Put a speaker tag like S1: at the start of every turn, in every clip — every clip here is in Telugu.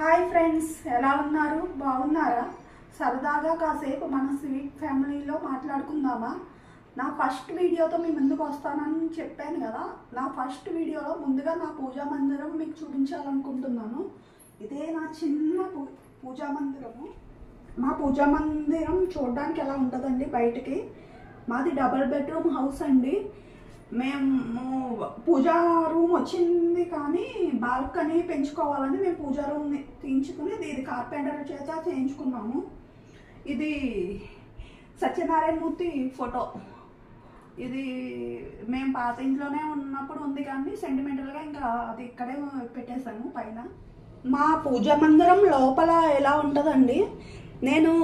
S1: హాయ్ ఫ్రెండ్స్, ఎలా ఉన్నారు? బాగున్నారా? సరదాగా కాసేపు మన స్వీట్ ఫ్యామిలీలో మాట్లాడుకుందామా? నా ఫస్ట్ వీడియోతో మీ ముందుకు వస్తానని చెప్పాను కదా. నా ఫస్ట్ వీడియోలో ముందుగా నా పూజా మందిరం మీకు చూపించాలనుకుంటున్నాను. ఇదే నా చిన్న పూజా మందిరము. మా పూజా మందిరం చూడడానికి ఎలా ఉంటుందండి బయటికి. మాది డబుల్ బెడ్రూమ్ హౌస్ అండి. మేము పూజా రూమ్ వచ్చింది కానీ బాల్కనీ పెంచుకోవాలని మేము పూజా రూమ్ తీయించుకుని ఇది కార్పెంటర్ చేత చేయించుకున్నాము. ఇది సత్యనారాయణమూర్తి ఫోటో. ఇది మేము పాత ఇంట్లోనే ఉన్నప్పుడు ఉంది కానీ సెంటిమెంటల్గా ఇంకా అది ఇక్కడే పెట్టేశాము పైన. మా పూజా మందిరం లోపల ఎలా ఉంటుందండి, నేను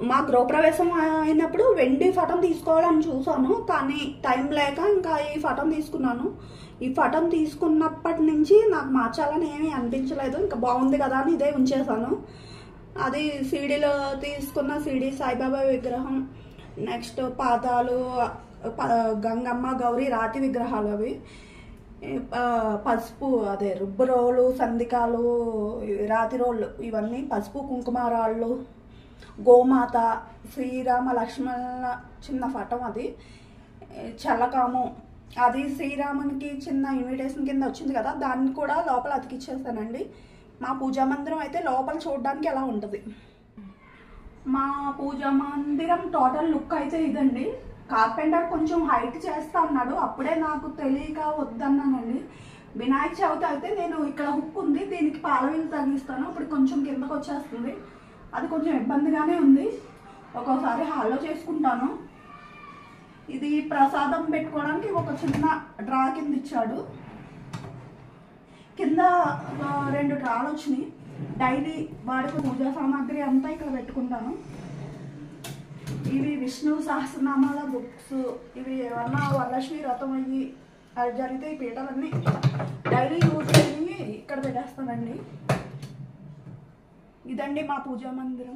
S1: మా గృహప్రవేశం అయినప్పుడు వెండి పటం తీసుకోవాలని చూసాను కానీ టైం లేక ఇంకా ఈ పటం తీసుకున్నాను. ఈ పటం తీసుకున్నప్పటి నుంచి నాకు మార్చాలని ఏమీ అనిపించలేదు. ఇంకా బాగుంది కదా అని ఇదే ఉంచేసాను. అది సీడీలో తీసుకున్న సీడీ సాయిబాబా విగ్రహం, నెక్స్ట్ పాదాలు, గంగమ్మ, గౌరీ రాతి విగ్రహాలు, అవి పసుపు అదే రుబ్బు రోలు, సందికాలు, రాతి రోళ్ళు, ఇవన్నీ పసుపు కుంకుమారాళ్ళు, గోమాత, శ్రీరామ లక్ష్మణ చిన్న పటం, అది చల్లకాము, అది శ్రీరామునికి చిన్న ఇన్విటేషన్ కింద వచ్చింది కదా, దాన్ని కూడా లోపల అతికిచ్చేసానండి. మా పూజా మందిరం అయితే లోపల చూడడానికి ఎలా ఉంటుంది. మా పూజా మందిరం టోటల్ లుక్ అయితే ఇదండి. కార్పెంటర్ కొంచెం హైట్ చేస్తా అన్నాడు, అప్పుడే నాకు తెలియక వద్దన్నానండి. వినాయక చవితి అయితే నేను ఇక్కడ హుక్ ఉంది, దీనికి పాలవీలు తగిలిస్తాను, ఇప్పుడు కొంచెం కిందకు వచ్చేస్తుంది. అది కొంచెం ఇబ్బందిగానే ఉంది. ఒక్కోసారి హాల్లో చేసుకుంటాను. ఇది ప్రసాదం పెట్టుకోవడానికి ఒక చిన్న డ్రా కింద ఇచ్చాడు. కింద 2 డ్రాలు వచ్చినాయి. డైలీ వాడుకు పూజా సామాగ్రి అంతా ఇక్కడ పెట్టుకుంటాను. ఇవి విష్ణు సహస్రనామాల బుక్స్, ఇవి ఏమన్నా వరలక్ష్మి వ్రతం అయ్యి అది జరిగితే ఈ పీటలన్నీ డైలీ యూజ్ అయ్యి ఇక్కడ పెట్టేస్తానండి. ఇదండి మా పూజా మందిరం.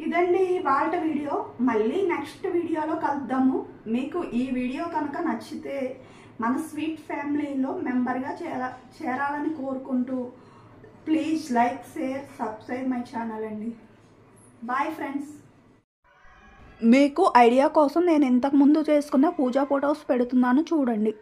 S1: ఇదండి వాళ్ళ వీడియో. మళ్ళీ నెక్స్ట్ వీడియోలో కలుద్దాము. మీకు ఈ వీడియో కనుక నచ్చితే మన స్వీట్ ఫ్యామిలీలో మెంబర్గా చేరాలని కోరుకుంటూ please like, share, subscribe my channel అండి. Bye friends. మీకు ఐడియా కోసం నేను ఇంతకుముందు చేసుకున్న పూజా ఫొటోస్ పెడుతున్నాను, చూడండి.